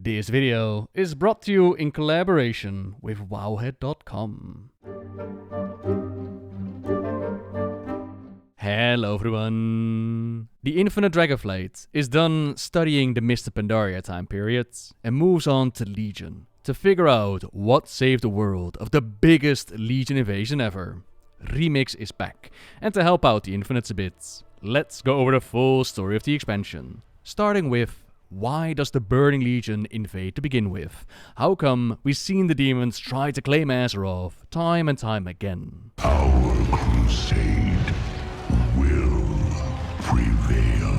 This video is brought to you in collaboration with wowhead.com. Hello everyone! The Infinite Dragonflight is done studying the Mr. Pandaria time period and moves on to Legion to figure out what saved the world of the biggest Legion invasion ever. Remix is back, and to help out the Infinites a bit, let's go over the full story of the expansion. Starting with, why does the Burning Legion invade to begin with? How come we've seen the demons try to claim Azeroth time and time again? Our crusade will prevail.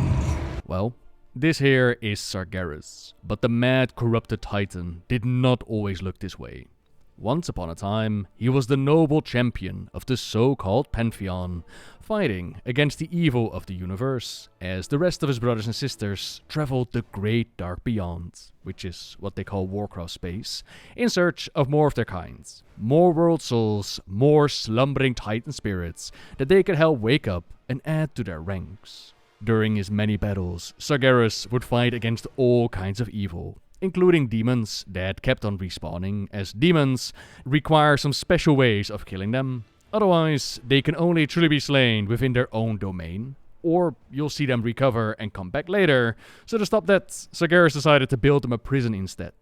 Well, this here is Sargeras, but the mad corrupted titan did not always look this way. Once upon a time, he was the noble champion of the so-called Pantheon, fighting against the evil of the universe, as the rest of his brothers and sisters traveled the great dark beyond, which is what they call Warcraft space, in search of more of their kinds. More world souls, more slumbering titan spirits that they could help wake up and add to their ranks. During his many battles, Sargeras would fight against all kinds of evil, including demons that kept on respawning, as demons require some special ways of killing them. Otherwise, they can only truly be slain within their own domain, or you'll see them recover and come back later. So to stop that, Sargeras decided to build them a prison instead.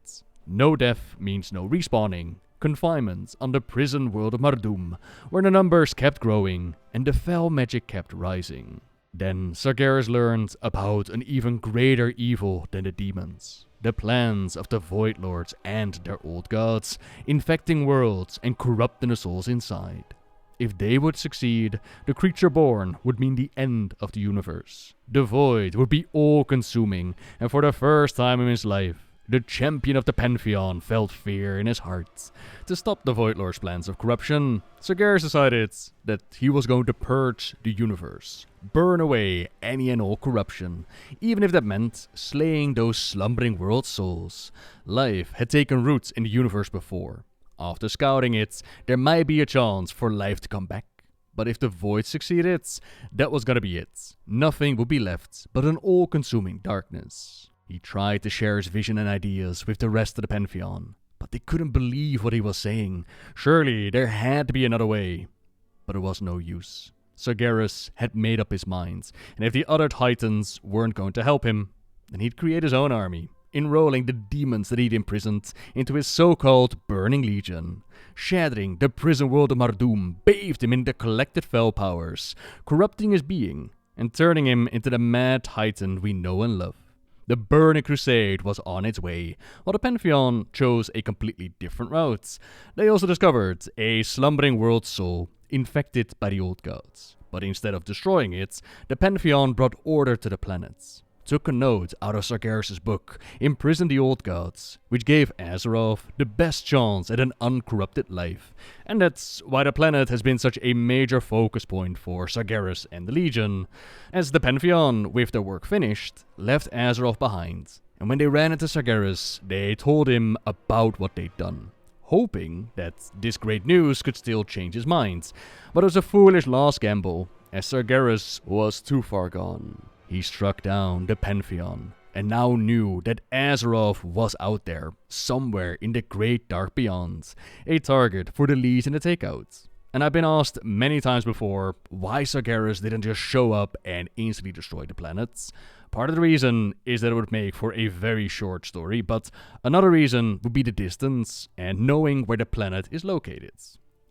No death means no respawning. Confinement on the prison world of Mardum, where the numbers kept growing and the fell magic kept rising. Then Sargeras learned about an even greater evil than the demons. The plans of the Void Lords and their old gods, infecting worlds and corrupting the souls inside. If they would succeed, the creature born would mean the end of the universe. The Void would be all-consuming, and for the first time in his life, the champion of the Pantheon felt fear in his heart. To stop the Void Lord's plans of corruption, Sargeras decided that he was going to purge the universe, burn away any and all corruption, even if that meant slaying those slumbering world souls. Life had taken root in the universe before. After scouting it, there might be a chance for life to come back. But if the Void succeeded, that was gonna be it. Nothing would be left but an all-consuming darkness. He tried to share his vision and ideas with the rest of the Pantheon, but they couldn't believe what he was saying. Surely there had to be another way. But it was no use. Sargeras had made up his mind, and if the other titans weren't going to help him, then he'd create his own army, enrolling the demons that he'd imprisoned into his so-called Burning Legion. Shattering the prison world of Mardum bathed him in the collected fell powers, corrupting his being, and turning him into the mad titan we know and love. The Burning Crusade was on its way, while the Pantheon chose a completely different route. They also discovered a slumbering world soul infected by the old gods. But instead of destroying it, the Pantheon brought order to the planets, took a note out of Sargeras' book, imprisoned the old gods, which gave Azeroth the best chance at an uncorrupted life. And that's why the planet has been such a major focus point for Sargeras and the Legion, as the Pantheon, with their work finished, left Azeroth behind. And when they ran into Sargeras, they told him about what they'd done, hoping that this great news could still change his mind. But it was a foolish last gamble, as Sargeras was too far gone. He struck down the Pantheon, and now knew that Azeroth was out there, somewhere in the great dark beyond, a target for the Legion to take out. And I've been asked many times before why Sargeras didn't just show up and instantly destroy the planets. Part of the reason is that it would make for a very short story, but another reason would be the distance and knowing where the planet is located.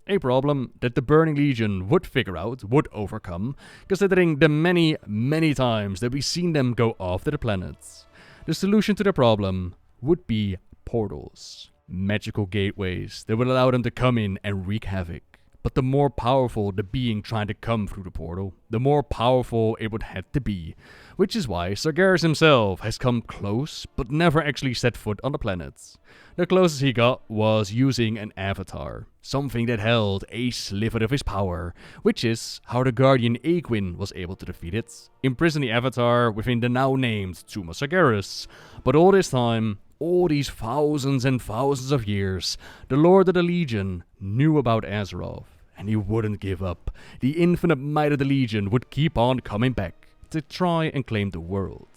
A problem that the Burning Legion would figure out, would overcome, considering the many, many times that we've seen them go after the planets. The solution to the problem would be portals. Magical gateways that would allow them to come in and wreak havoc. But the more powerful the being trying to come through the portal, the more powerful it would have to be. Which is why Sargeras himself has come close, but never actually set foot on the planet. The closest he got was using an avatar, something that held a sliver of his power, which is how the Guardian Aegwynn was able to defeat it, imprison the avatar within the now named Tomb of Sargeras. But all this time, all these thousands and thousands of years, the Lord of the Legion knew about Azeroth, and he wouldn't give up. The infinite might of the Legion would keep on coming back to try and claim the world.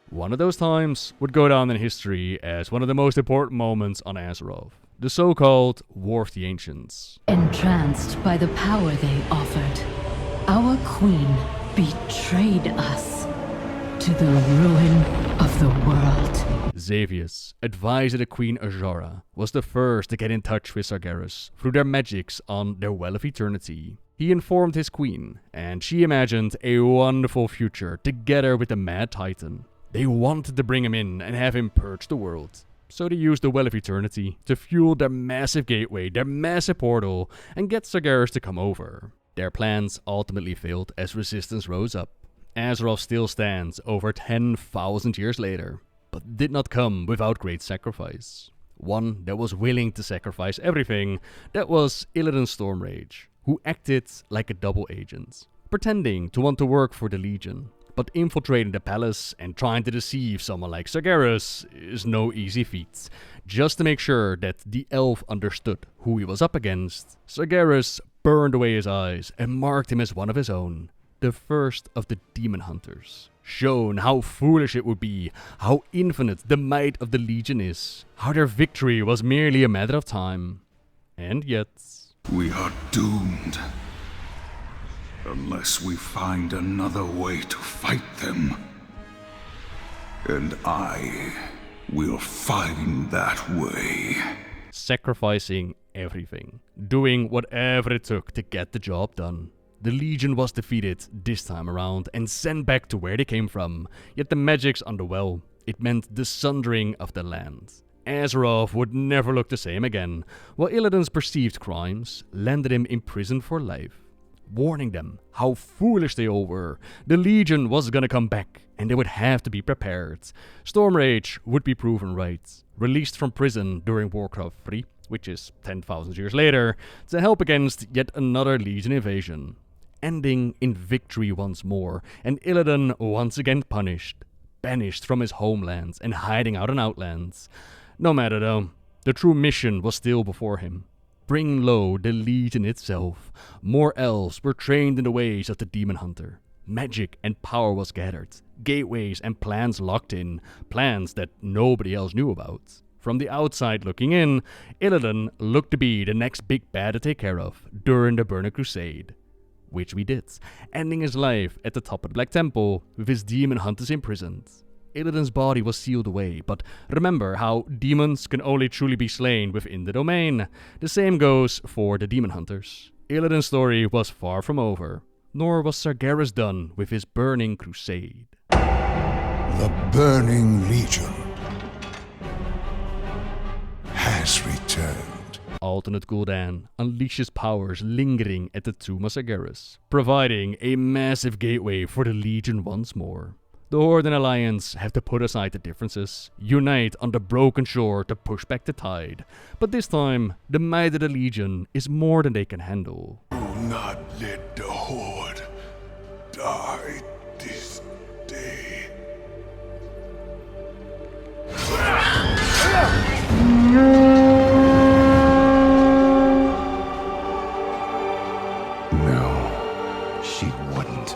One of those times would go down in history as one of the most important moments on Azeroth, the so-called War of the Ancients. Entranced by the power they offered, our queen betrayed us to the ruin of the world. Xe'ra, advisor to Queen Azj-Kahet, was the first to get in touch with Sargeras through their magics on their Well of Eternity. He informed his queen, and she imagined a wonderful future together with the Mad Titan. They wanted to bring him in and have him purge the world. So they used the Well of Eternity to fuel their massive gateway, their massive portal, and get Sargeras to come over. Their plans ultimately failed as resistance rose up. Azeroth still stands over 10,000 years later, but did not come without great sacrifice. One that was willing to sacrifice everything, that was Illidan Stormrage, who acted like a double agent, pretending to want to work for the Legion. But infiltrating the palace and trying to deceive someone like Sargeras is no easy feat. Just to make sure that the elf understood who he was up against, Sargeras burned away his eyes and marked him as one of his own, the first of the Demon Hunters. Shown how foolish it would be, how infinite the might of the Legion is, how their victory was merely a matter of time. And yet... We are doomed. Unless we find another way to fight them. And I will find that way. Sacrificing everything, doing whatever it took to get the job done. The Legion was defeated this time around and sent back to where they came from, yet the magics on the well, it meant the sundering of the land. Azeroth would never look the same again, while Illidan's perceived crimes landed him in prison for life. Warning them how foolish they all were. The Legion was gonna come back, and they would have to be prepared. Stormrage would be proven right. Released from prison during Warcraft 3, which is 10,000 years later, to help against yet another Legion invasion. Ending in victory once more, and Illidan once again punished, banished from his homelands and hiding out in Outlands. No matter though, the true mission was still before him. Bring low the Legion itself. More elves were trained in the ways of the Demon Hunter. Magic and power was gathered. Gateways and plans locked in. Plans that nobody else knew about. From the outside looking in, Illidan looked to be the next big bad to take care of during the Burning Crusade. Which we did, ending his life at the top of the Black Temple with his demon hunters imprisoned. Illidan's body was sealed away, but remember how demons can only truly be slain within the domain. The same goes for the demon hunters. Illidan's story was far from over, nor was Sargeras done with his Burning Crusade. The Burning Legion has returned. Alternate Gul'dan unleashes powers lingering at the tomb of Sargeras, providing a massive gateway for the Legion once more. The Horde and Alliance have to put aside the differences, unite on the broken shore to push back the tide. But this time, the might of the Legion is more than they can handle. Do not let the Horde die this day. No, she wouldn't.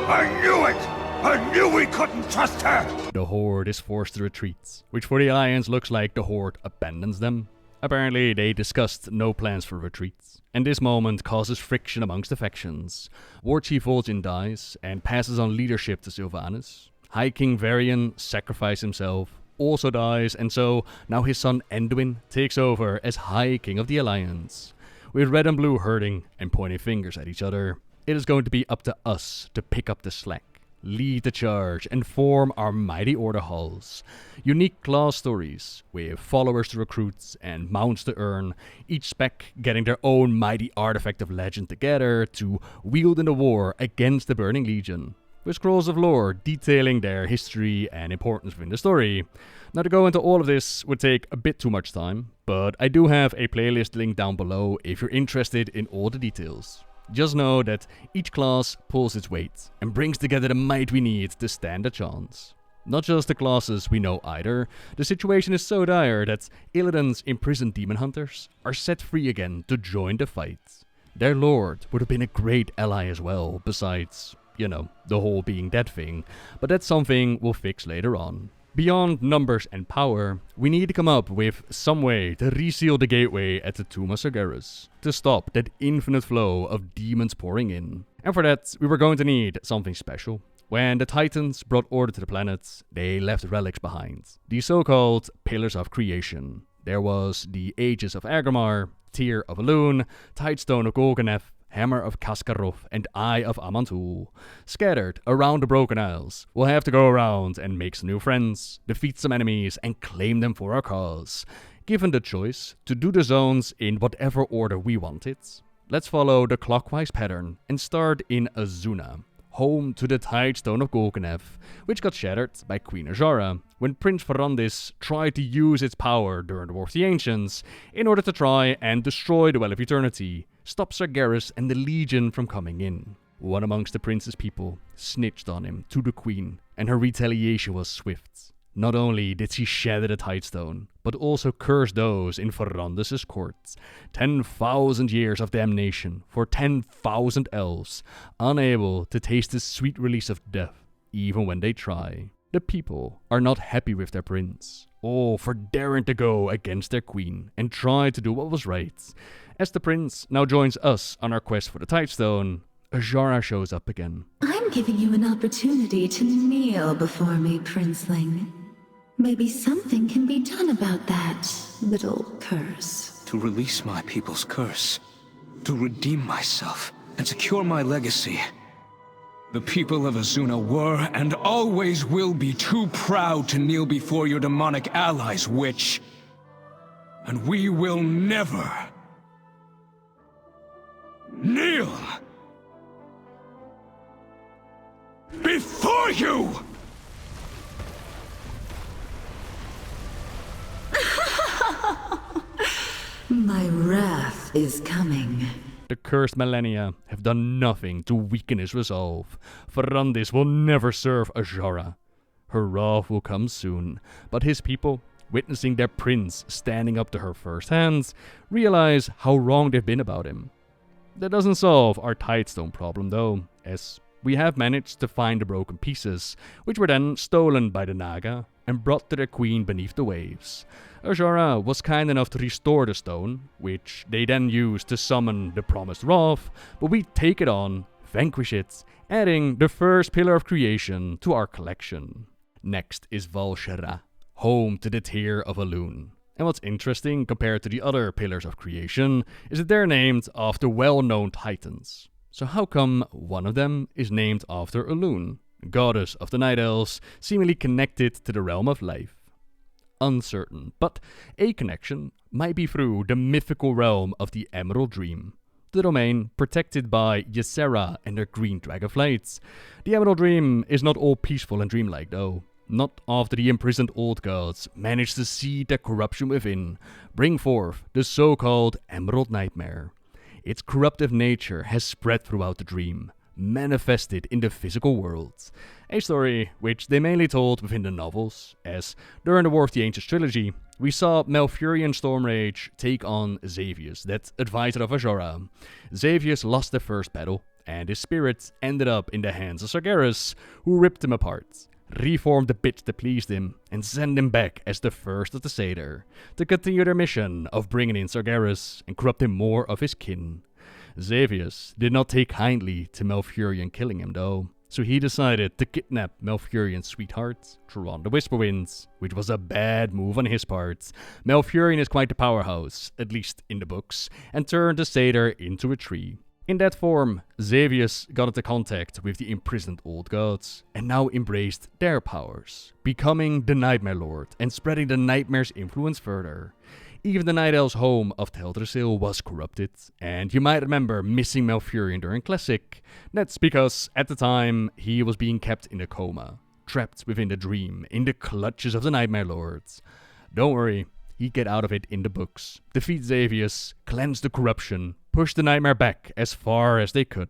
I knew it! I knew we couldn't trust her! The Horde is forced to retreat, which for the Alliance looks like the Horde abandons them. Apparently, they discussed no plans for retreats, and this moment causes friction amongst the factions. War Chief Vol'jin dies and passes on leadership to Sylvanas. High King Varian sacrifices himself, also dies, and so now his son Anduin takes over as High King of the Alliance. With Red and Blue hurting and pointing fingers at each other, it is going to be up to us to pick up the slack, lead the charge, and form our mighty order halls. Unique class stories, with followers to recruit and mounts to earn, each spec getting their own mighty artifact of legend together to wield in the war against the Burning Legion, with scrolls of lore detailing their history and importance within the story. Now to go into all of this would take a bit too much time, but I do have a playlist linked down below if you're interested in all the details. Just know that each class pulls its weight and brings together the might we need to stand a chance. Not just the classes we know either, the situation is so dire that Illidan's imprisoned demon hunters are set free again to join the fight. Their lord would have been a great ally as well, besides You know, the whole being dead thing, but that's something we'll fix later on. Beyond numbers and power, we need to come up with some way to reseal the gateway at the Tomb of Sargeras, to stop that infinite flow of demons pouring in. And for that, we were going to need something special. When the Titans brought order to the planets, they left relics behind. The so-called Pillars of Creation. There was the Aegis of Aggramar, Tear of Elune, Tidestone of Golganeth, Hammer of Kaskarov, and Eye of Amantul. Scattered around the Broken Isles, we'll have to go around and make some new friends, defeat some enemies, and claim them for our cause. Given the choice to do the zones in whatever order we want it, let's follow the clockwise pattern and start in Azsuna, home to the Tidestone of Golganeth, which got shattered by Queen Azjara when Prince Ferrandis tried to use its power during the War of the Ancients in order to try and destroy the Well of Eternity, stop Sargeras and the Legion from coming in. One amongst the prince's people snitched on him to the queen, and her retaliation was swift. Not only did she shatter the Tidestone, but also curse those in Ferrandis' court. 10,000 years of damnation for 10,000 elves, unable to taste the sweet release of death, even when they try. The people are not happy with their prince, or for daring to go against their queen and try to do what was right. As the prince now joins us on our quest for the Tidestone, Azjara shows up again. I'm giving you an opportunity to kneel before me, princeling. Maybe something can be done about that little curse. To release my people's curse, to redeem myself, and secure my legacy. The people of Azsuna were and always will be too proud to kneel before your demonic allies, witch. And we will never kneel before you! My wrath is coming. The cursed millennia have done nothing to weaken his resolve. Ferrandis will never serve Azjara. Her wrath will come soon, but his people, witnessing their prince standing up to her firsthand, realize how wrong they've been about him. That doesn't solve our Tidestone problem though, as we have managed to find the broken pieces, which were then stolen by the Naga and brought to their queen beneath the waves. Azjara was kind enough to restore the stone, which they then used to summon the promised wrath, but we take it on, vanquish it, adding the first pillar of creation to our collection. Next is Val'sharah, home to the Tear of Elune. And what's interesting compared to the other pillars of creation is that they're named after well-known titans. So how come one of them is named after Elune, goddess of the Night Elves, seemingly connected to the realm of life? Uncertain, but a connection might be through the mythical realm of the Emerald Dream, the domain protected by Xe'ra and their green dragonflights. The Emerald Dream is not all peaceful and dreamlike though. Not after the imprisoned old gods managed to see the corruption within, bring forth the so-called Emerald Nightmare. Its corruptive nature has spread throughout the dream, manifested in the physical world. A story which they mainly told within the novels, as during the War of the Ancients trilogy, we saw Malfurion Stormrage take on Xe'vius, that advisor of Azjara. Xe'vius lost the first battle, and his spirit ended up in the hands of Sargeras, who ripped him apart, reformed the bits that pleased him, and sent him back as the first of the Seder, to continue their mission of bringing in Sargeras and corrupting more of his kin. Xe'vius did not take kindly to Malfurion killing him though, so he decided to kidnap Malfurion's sweetheart, Tron the Whisperwinds, which was a bad move on his part. Malfurion is quite the powerhouse, at least in the books, and turned the Seder into a tree. In that form, Xe'vius got into contact with the imprisoned old gods, and now embraced their powers, becoming the Nightmare Lord and spreading the Nightmare's influence further. Even the Night Elves' home of Teldrassil was corrupted, and you might remember missing Malfurion during Classic. That's because, at the time, he was being kept in a coma, trapped within the dream, in the clutches of the Nightmare Lords. Don't worry, he'd get out of it in the books, defeat Xe'vius, cleanse the corruption, push the Nightmare back as far as they could.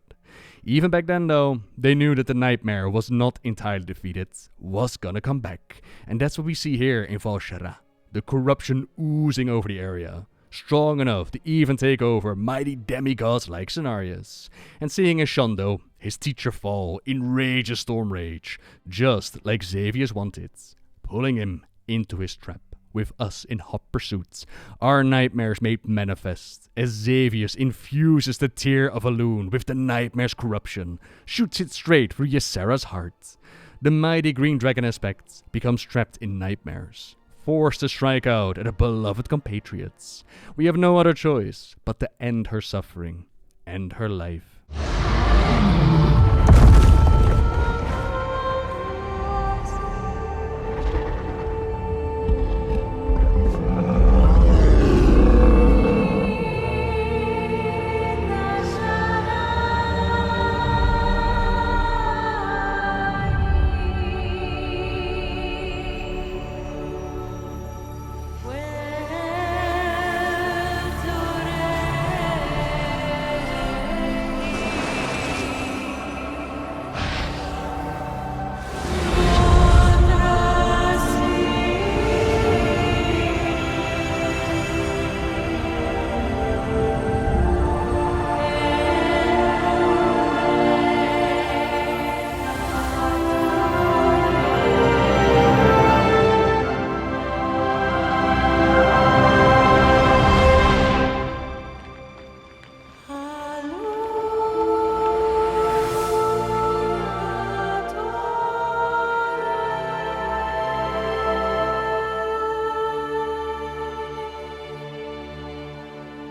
Even back then though, they knew that the Nightmare was not entirely defeated, was gonna come back, and that's what we see here in Val'sharah. The corruption oozing over the area, strong enough to even take over mighty demigods like Cenarius, and seeing Ashondo, his teacher, fall in rageous storm rage, just like Xavius wanted, pulling him into his trap. With us in hot pursuit, our nightmares made manifest, as Xavius infuses the tear of Elune with the nightmare's corruption, shoots it straight through Ysera's heart. The mighty green dragon aspect becomes trapped in nightmares, forced to strike out at her beloved compatriots. We have no other choice but to end her suffering, end her life.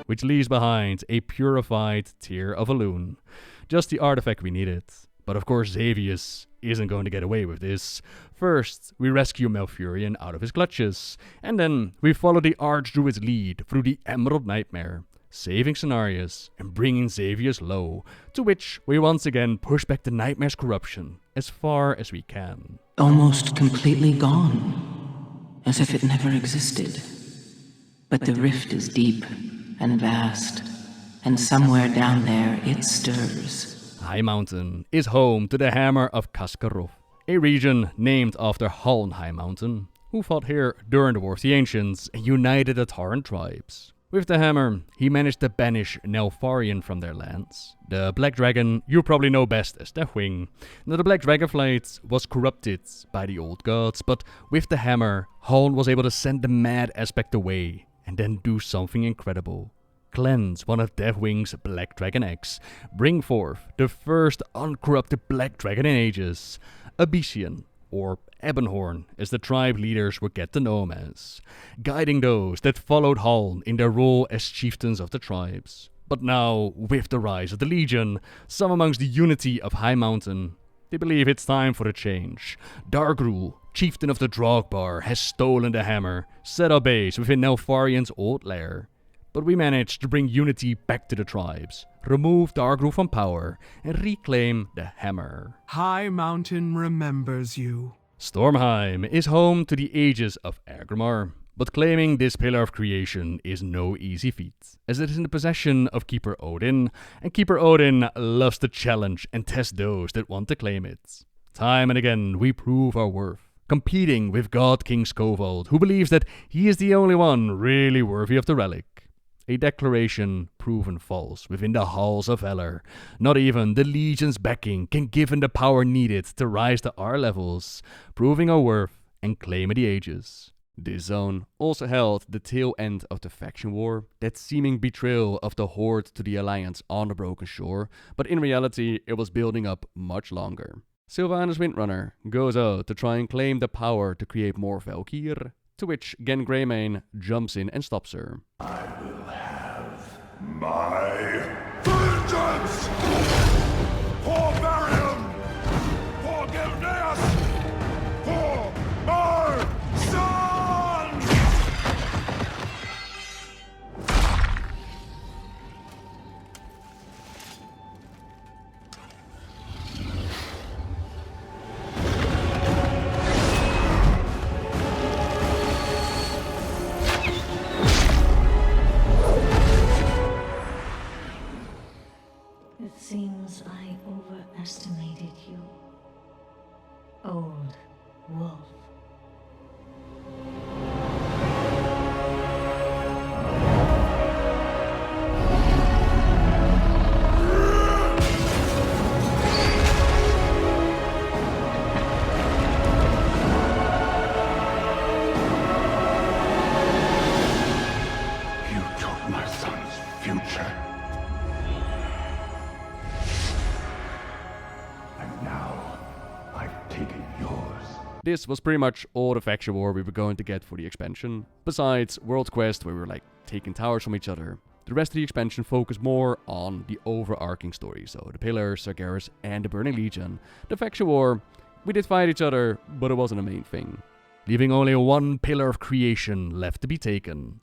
Which leaves behind a purified Tear of Elune. Just the artifact we needed. But of course Xavius isn't going to get away with this. First, we rescue Malfurion out of his clutches, and then we follow the Archdruid's lead through the Emerald Nightmare, saving Cenarius and bringing Xavius low, to which we once again push back the Nightmare's corruption as far as we can. Almost completely gone, as if it never existed. But the rift is deep and vast, and somewhere down there it stirs. High Mountain is home to the Hammer of Kaskarov, a region named after Haln High Mountain, who fought here during the War of the Ancients and united the Tauren tribes. With the hammer, he managed to banish Neltharion from their lands. The Black Dragon you probably know best as Deathwing. Now, the Black Dragonflight was corrupted by the old gods, but with the hammer, Haln was able to send the mad aspect away and then do something incredible. Cleanse one of Deathwing's Black Dragon eggs, bring forth the first uncorrupted Black Dragon in ages, Abyssian, or Ebonhorn, as the tribe leaders would get to know him as, guiding those that followed Haln in their role as chieftains of the tribes. But now, with the rise of the Legion, some amongst the unity of High Mountain, they believe it's time for a change. Dargrul, chieftain of the Drogbar, has stolen the hammer, set up base within Neltharion's old lair. But we managed to bring unity back to the tribes, remove Dargrul from power, and reclaim the hammer. High Mountain remembers you. Stormheim is home to the ages of Agrimar, but claiming this pillar of creation is no easy feat, as it is in the possession of Keeper Odin, and Keeper Odin loves to challenge and test those that want to claim it. Time and again we prove our worth, competing with God King Skovald, who believes that he is the only one really worthy of the relic. A declaration proven false within the halls of Valor. Not even the Legion's backing can give him the power needed to rise to our levels, proving our worth and claiming the ages. This zone also held the tail end of the faction war, that seeming betrayal of the Horde to the Alliance on the Broken Shore, but in reality it was building up much longer. Sylvanas Windrunner goes out to try and claim the power to create more Valkyr, to which Gen Greymane jumps in and stops her. I will have my vengeance! For Varian! For Gilneas! For my son! This was pretty much all the faction war we were going to get for the expansion. Besides World Quest, where we were like taking towers from each other, the rest of the expansion focused more on the overarching story. So the Pillars, Sargeras, and the Burning Legion. The faction war, we did fight each other, but it wasn't a main thing. Leaving only one pillar of creation left to be taken.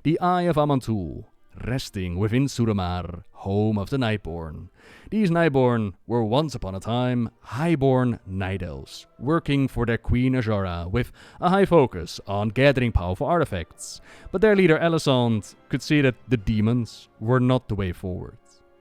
The Eye of Amantul, resting within Suramar, home of the Nightborne. These Nightborne were once upon a time highborn Night Elves, working for their queen Xe'ra with a high focus on gathering powerful artifacts. But their leader Elisand could see that the demons were not the way forward.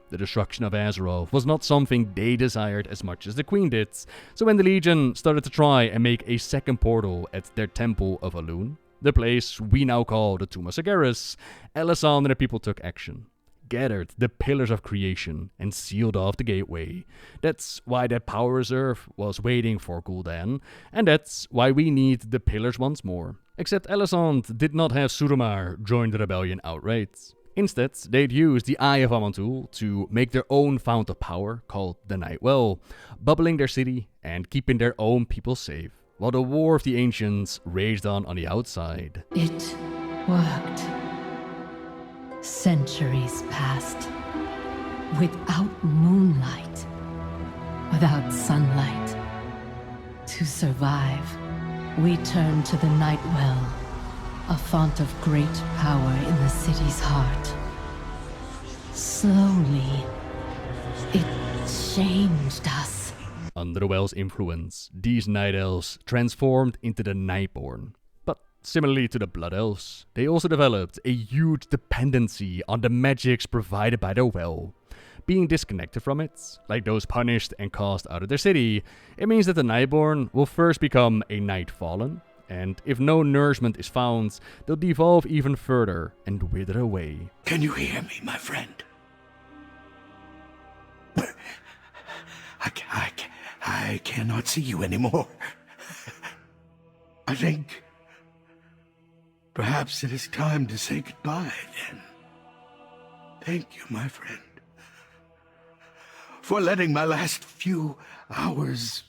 The destruction of Azeroth was not something they desired as much as the queen did, so when the Legion started to try and make a second portal at their Temple of Alun, the place we now call the Tomb of Sargeras, Elisand and the people took action, gathered the Pillars of Creation, and sealed off the gateway. That's why that power reserve was waiting for Kil'jaeden, and that's why we need the Pillars once more. Except Elisand did not have Suramar join the rebellion outright. Instead, they'd use the Eye of Amantul to make their own fount of power, called the Nightwell, bubbling their city and keeping their own people safe, while the War of the Ancients raged on the outside. It worked. Centuries passed. Without moonlight. Without sunlight. To survive, we turned to the Nightwell, a font of great power in the city's heart. Slowly, it changed us. Under the well's influence, these Night Elves transformed into the Nightborne. But similarly to the Blood Elves, they also developed a huge dependency on the magics provided by the well. Being disconnected from it, like those punished and cast out of their city, it means that the Nightborne will first become a Night Fallen, and if no nourishment is found, they'll devolve even further and wither away. Can you hear me, my friend? I cannot see you anymore. I think perhaps it is time to say goodbye then. Thank you, my friend, for letting my last few hours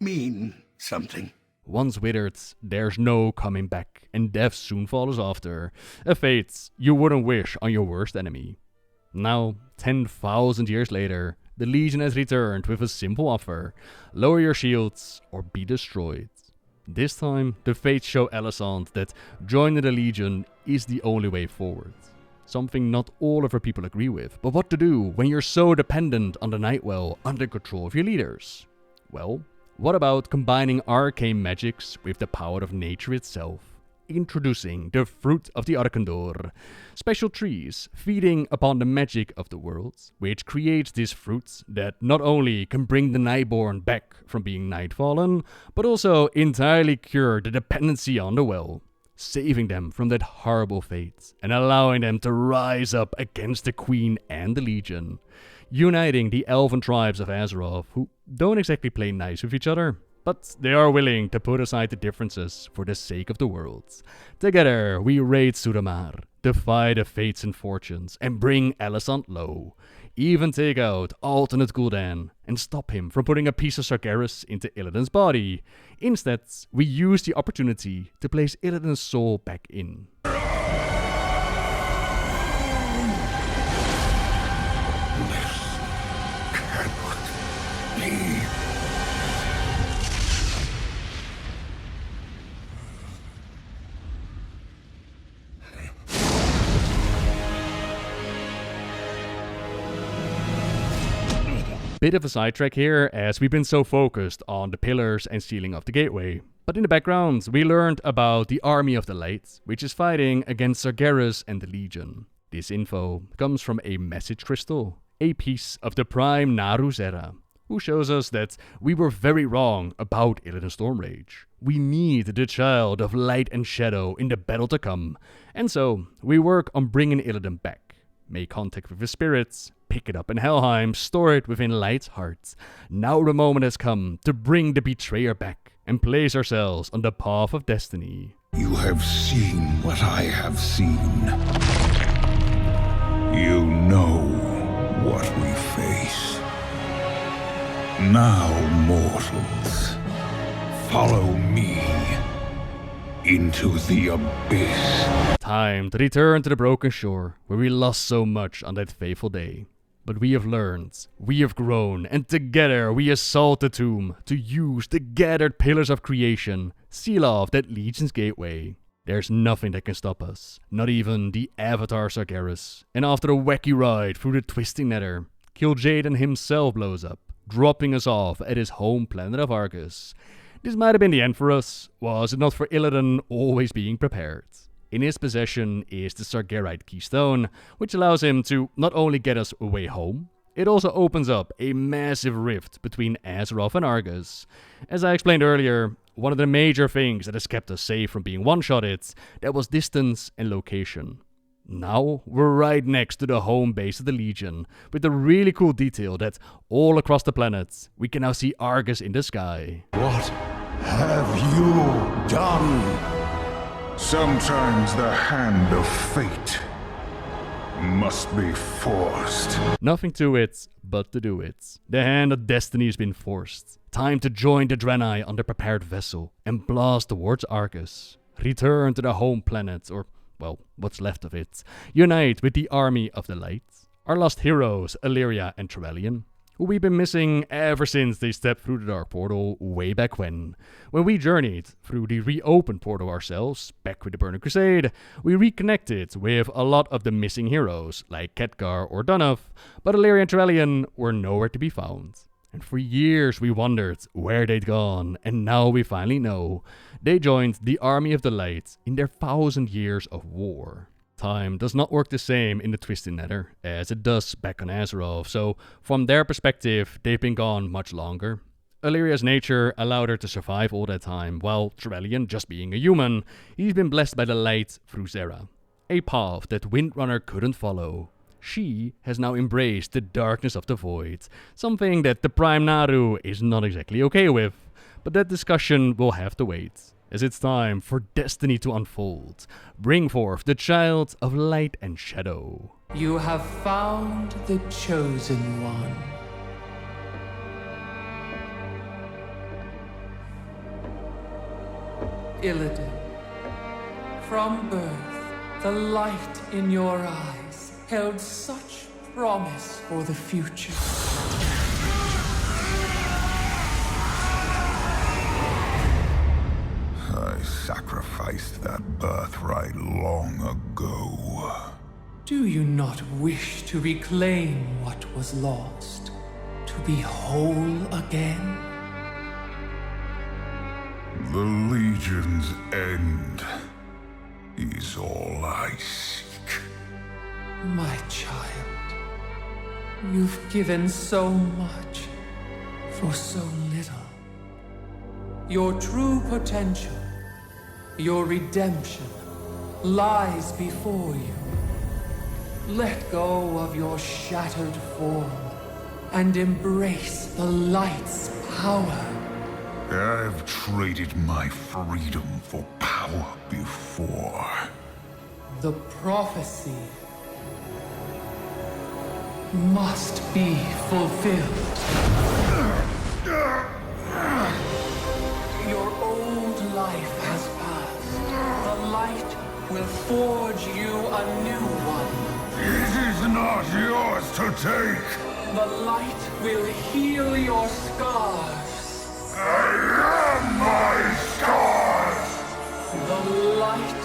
mean something. Once withered, there's no coming back, and death soon follows after, a fate you wouldn't wish on your worst enemy. Now, 10,000 years later, the Legion has returned with a simple offer: lower your shields or be destroyed. This time, the fates show Elisand that joining the Legion is the only way forward. Something not all of her people agree with, but what to do when you're so dependent on the Nightwell under control of your leaders? Well, what about combining arcane magics with the power of nature itself? Introducing the Fruit of the Arkandor, special trees feeding upon the magic of the world, which creates this fruit that not only can bring the Nightborne back from being Nightfallen, but also entirely cure the dependency on the well, saving them from that horrible fate and allowing them to rise up against the Queen and the Legion, uniting the elven tribes of Azeroth, who don't exactly play nice with each other, but they are willing to put aside the differences for the sake of the world. Together, we raid Suramar, defy the fates and fortunes, and bring Elisand low. Even take out alternate Kil'jaeden and stop him from putting a piece of Sargeras into Illidan's body. Instead, we use the opportunity to place Illidan's soul back in. Bit of a sidetrack here, as we've been so focused on the Pillars and sealing of the gateway. But in the background, we learned about the Army of the Light, which is fighting against Sargeras and the Legion. This info comes from a message crystal, a piece of the Prime Naru Xe'ra, who shows us that we were very wrong about Illidan's Stormrage. We need the Child of Light and Shadow in the battle to come, and so we work on bringing Illidan back. Make contact with his spirits, pick it up in Helheim, store it within Light's heart. Now the moment has come to bring the betrayer back and place ourselves on the path of destiny. You have seen what I have seen. You know what we face. Now, mortals, Follow me into the abyss. Time to return to the broken shore, where we lost so much on that fateful day. But we have learned, we have grown, and together we assault the tomb to use the gathered pillars of creation, seal off that Legion's gateway. There's nothing that can stop us, not even the Avatar Sargeras. And after a wacky ride through the twisting nether, Kil'jaeden himself blows up, dropping us off at his home planet of Argus. This might have been the end for us, was it not for Illidan always being prepared. In his possession is the Sargerite Keystone, which allows him to not only get us away home, it also opens up a massive rift between Azeroth and Argus. As I explained earlier, one of the major things that has kept us safe from being one-shotted, that was distance and location. Now we're right next to the home base of the Legion, with the really cool detail that all across the planet, we can now see Argus in the sky. What have you done? Sometimes the hand of fate must be forced. Nothing to it but to do it. The hand of destiny has been forced. Time to join the Draenei on the prepared vessel and blast towards Argus. Return to the home planet, or, well, what's left of it. Unite with the army of the light. Our lost heroes, Illyria and Trevelyan, who we've been missing ever since they stepped through the Dark Portal way back when we journeyed through the reopened portal ourselves, back with the Burning Crusade. We reconnected with a lot of the missing heroes, like Khadgar or Dunnoff, but Illyria and Trevelyan were nowhere to be found. And for years we wondered where they'd gone, and now we finally know. They joined the Army of the Light in their 1,000 years of war. Time does not work the same in the Twisted Nether as it does back on Azeroth, so from their perspective, they've been gone much longer. Illyria's nature allowed her to survive all that time, while Trevelyan, just being a human, he's been blessed by the light through Xe'ra, a path that Windrunner couldn't follow. She has now embraced the darkness of the void, something that the Prime Naru is not exactly okay with, but that discussion will have to wait, as it's time for destiny to unfold. Bring forth the child of light and shadow. You have found the chosen one. Illidan, from birth, the light in your eyes held such promise for the future. I sacrificed that birthright long ago. Do you not wish to reclaim what was lost? To be whole again? The Legion's end is all I seek. My child, you've given so much for so little. Your true potential, your redemption, lies before you. Let go of your shattered form and embrace the light's power. I've traded my freedom for power before. The prophecy must be fulfilled. Your old life has passed. The light will forge you a new one. It is not yours to take. The light will heal your scars. I am my scars! The light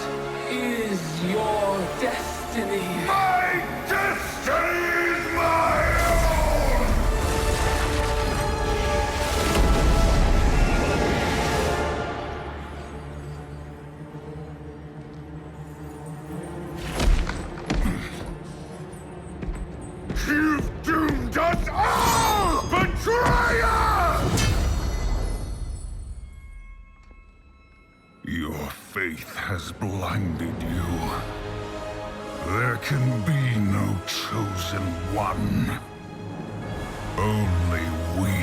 is your destiny. My destiny is my own! You've doomed us all! Betrayer! Your faith has blinded you. There can be no chosen one. Only we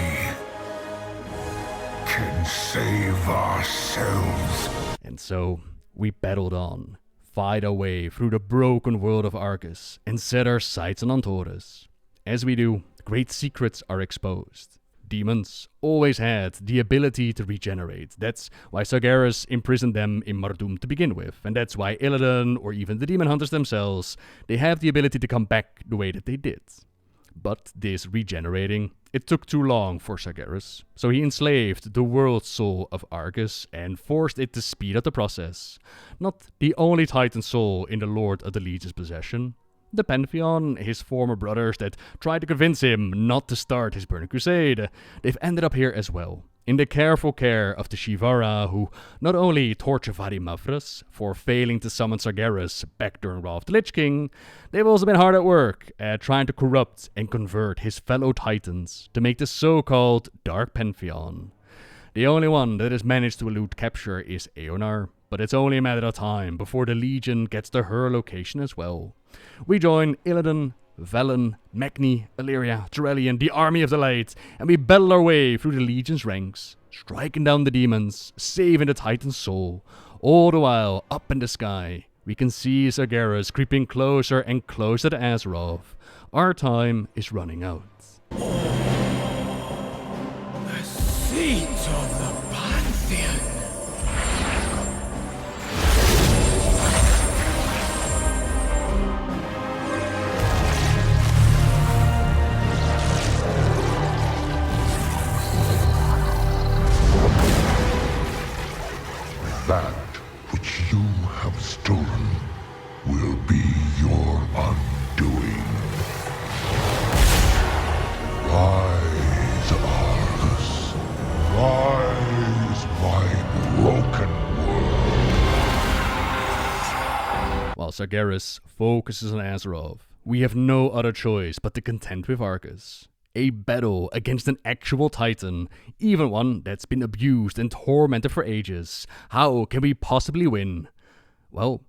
can save ourselves. And so, we battled on, fight our way through the broken world of Argus, and set our sights on Antorus. As we do, great secrets are exposed. demons always had the ability to regenerate. That's why Sargeras imprisoned them in Mardum to begin with, and that's why Illidan, or even the demon hunters themselves, they have the ability to come back the way that they did. But this regenerating, it took too long for Sargeras, so he enslaved the world soul of Argus and forced it to speed up the process. Not the only Titan soul in the Lord of the Legion's possession. The Pantheon, his former brothers that tried to convince him not to start his Burning Crusade, they've ended up here as well, in the careful care of the Shivara, who not only torture Vadi Mavras for failing to summon Sargeras back during Wrath of the Lich King, they've also been hard at work at trying to corrupt and convert his fellow Titans to make the so-called Dark Pantheon. The only one that has managed to elude capture is Eonar, but it's only a matter of time before the Legion gets to her location as well. We join Illidan, Velen, Magni, Illyria, Turellian, the Army of the Light, and we battle our way through the Legion's ranks, striking down the demons, saving the Titan's soul. All the while, up in the sky, we can see Sargeras creeping closer and closer to Azeroth. Our time is running out. The seat of the Pantheon. That which you have stolen will be your undoing. Rise, Argus. Rise, my broken world. While Sargeras focuses on Azeroth, we have no other choice but to contend with Argus. A battle against an actual Titan, even one that's been abused and tormented for ages. How can we possibly win? Well,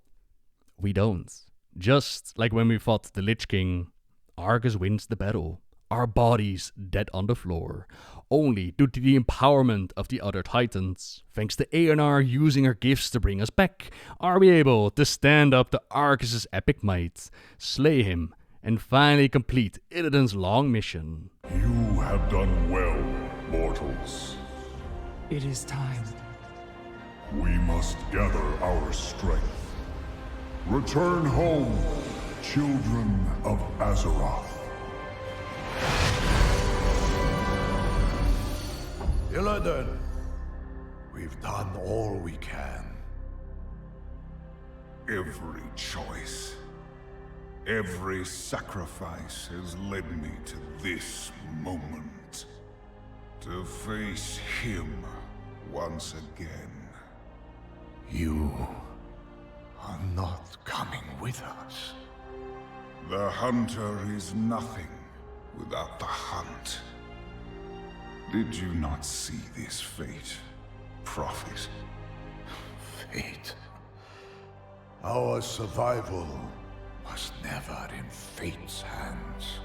we don't. Just like when we fought the Lich King, Argus wins the battle. Our bodies dead on the floor. Only due to the empowerment of the other Titans, thanks to Eonar using her gifts to bring us back, are we able to stand up to Argus's epic might, slay him, and finally complete Illidan's long mission. You have done well, mortals. It is time. We must gather our strength. Return home, children of Azeroth. Kil'jaeden, we've done all we can. Every choice, every sacrifice has led me to this moment. To face him once again. You are not coming with us. The hunter is nothing without the hunt. Did you not see this fate, Prophet? Fate. Our survival was never in fate's hands.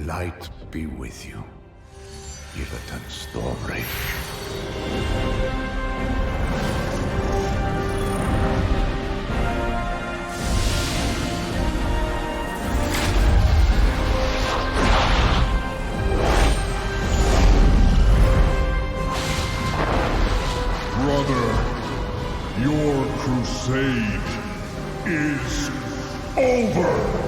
Light be with you, Illidan Stormwraith. Your crusade is over!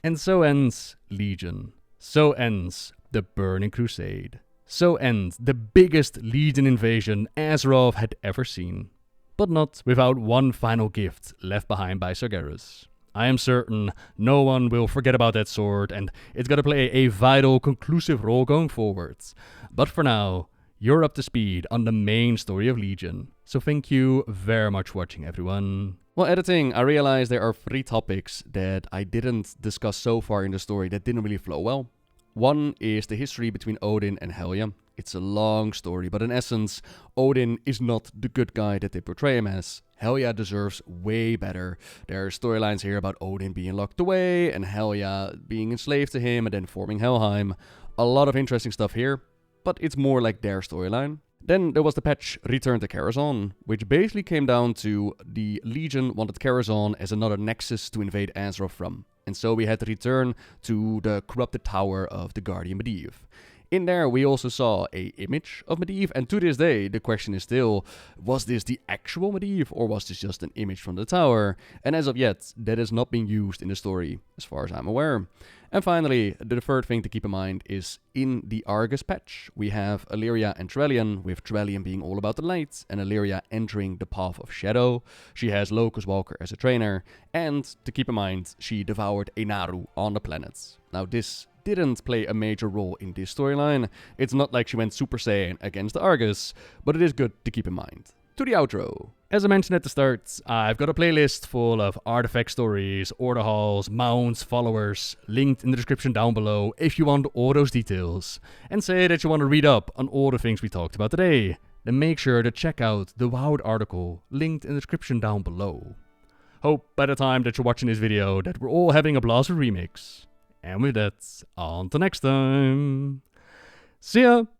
And so ends Legion. So ends the Burning Crusade. So ends the biggest Legion invasion Azeroth had ever seen. But not without one final gift left behind by Sargeras. I am certain no one will forget about that sword, and it's gonna play a vital, conclusive role going forwards. But for now, you're up to speed on the main story of Legion. So thank you very much for watching, everyone. While editing, I realized there are 3 topics that I didn't discuss so far in the story that didn't really flow well. One is the history between Odin and Helya. It's a long story, but in essence, Odin is not the good guy that they portray him as. Helya deserves way better. There are storylines here about Odin being locked away and Helya being enslaved to him and then forming Helheim. A lot of interesting stuff here, but it's more like their storyline. Then there was the patch Return to Karazhan, which basically came down to the Legion wanted Karazhan as another nexus to invade Azeroth from. And so we had to return to the corrupted tower of the Guardian Medivh. In there, we also saw an image of Medivh, and to this day, the question is still, was this the actual Medivh, or was this just an image from the tower? And as of yet, that has not been used in the story, as far as I'm aware. And finally, the third thing to keep in mind is, in the Argus patch, we have Illyria and Trellian, with Trellian being all about the light, and Illyria entering the path of shadow. She has Locust Walker as a trainer, and, to keep in mind, she devoured a Naru on the planet. Now this didn't play a major role in this storyline. It's not like she went Super Saiyan against the Argus, but it is good to keep in mind. To the outro. As I mentioned at the start, I've got a playlist full of artifact stories, order halls, mounts, followers, linked in the description down below if you want all those details. And say that you want to read up on all the things we talked about today, then make sure to check out the WoW article linked in the description down below. Hope by the time that you're watching this video that we're all having a blast with Remix. And with that, on to next time. See ya!